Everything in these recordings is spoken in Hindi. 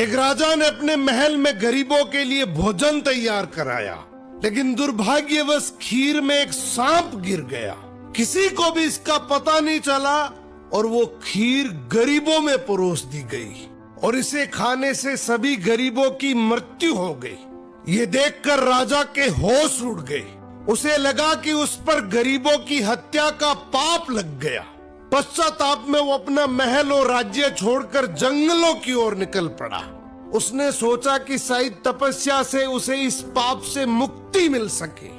एक राजा ने अपने महल में गरीबों के लिए भोजन तैयार कराया, लेकिन दुर्भाग्यवश खीर में एक सांप गिर गया। किसी को भी इसका पता नहीं चला और वो खीर गरीबों में परोस दी गई और इसे खाने से सभी गरीबों की मृत्यु हो गई। ये देखकर राजा के होश उड़ गए। उसे लगा कि उस पर गरीबों की हत्या का पाप लग गया। पश्चाताप में वो अपना महल और राज्य छोड़कर जंगलों की ओर निकल पड़ा। उसने सोचा कि शायद तपस्या से उसे इस पाप से मुक्ति मिल सके।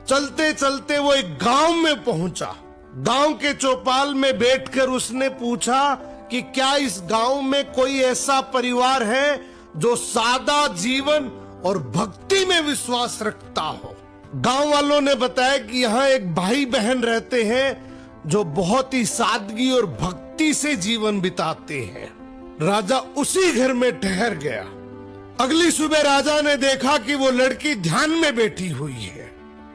चलते चलते वो एक गांव में पहुंचा। गांव के चौपाल में बैठकर उसने पूछा कि क्या इस गांव में कोई ऐसा परिवार है जो सादा जीवन और भक्ति में विश्वास रखता हो। गांव वालों ने बताया कि यहाँ एक भाई बहन रहते हैं जो बहुत ही सादगी और भक्ति से जीवन बिताते हैं। राजा उसी घर में ठहर गया। अगली सुबह राजा ने देखा कि वो लड़की ध्यान में बैठी हुई है।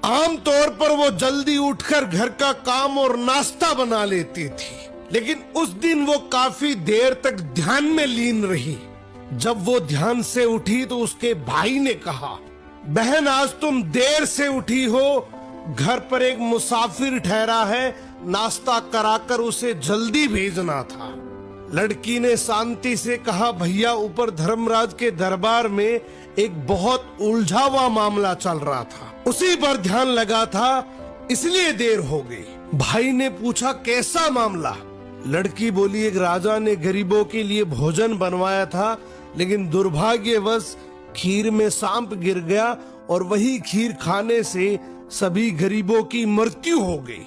आमतौर पर वो जल्दी उठकर घर का काम और नाश्ता बना लेती थी, लेकिन उस दिन वो काफी देर तक ध्यान में लीन रही। जब वो ध्यान से उठी तो उसके भाई ने कहा, बहन आज तुम देर से उठी हो, घर पर एक मुसाफिर ठहरा है, नाश्ता कराकर उसे जल्दी भेजना था। लड़की ने शांति से कहा, भैया ऊपर धर्मराज के दरबार में एक बहुत उलझा हुआ मामला चल रहा था, उसी पर ध्यान लगा था, इसलिए देर हो गई। भाई ने पूछा, कैसा मामला? लड़की बोली, एक राजा ने गरीबों के लिए भोजन बनवाया था, लेकिन दुर्भाग्यवश खीर में सांप गिर गया और वही खीर खाने से सभी गरीबों की मृत्यु हो गई।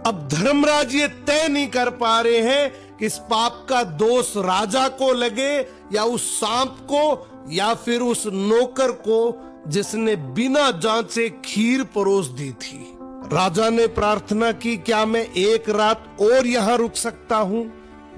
अब धर्मराज ये तय नहीं कर पा रहे हैं कि इस पाप का दोष राजा को लगे या उस सांप को या फिर उस नौकर को जिसने बिना जांचे खीर परोस दी थी। राजा ने प्रार्थना की, क्या मैं एक रात और यहाँ रुक सकता हूँ?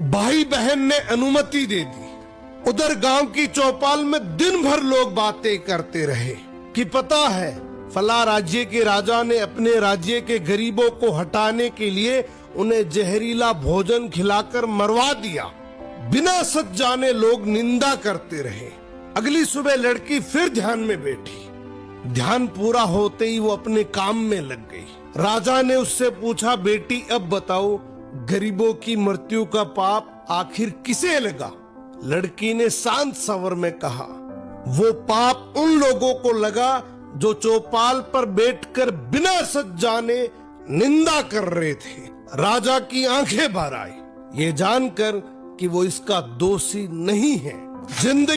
भाई बहन ने अनुमति दे दी। उधर गांव की चौपाल में दिन भर लोग बातें करते रहे कि पता है फला राज्य के राजा ने अपने राज्य के गरीबों को हटाने के लिए उन्हें जहरीला भोजन खिलाकर मरवा दिया। बिना सच जाने लोग निंदा करते रहे। अगली सुबह लड़की फिर ध्यान में बैठी। ध्यान पूरा होते ही वो अपने काम में लग गई। राजा ने उससे पूछा, बेटी अब बताओ, गरीबों की मृत्यु का पाप आखिर किसे लगा? लड़की ने शांत स्वर में कहा, वो पाप उन लोगों को लगा जो चौपाल पर बैठकर बिना सच जाने निंदा कर रहे थे। राजा की आंखें भर आई, ये जानकर कि वो इसका दोषी नहीं है। जिंदगी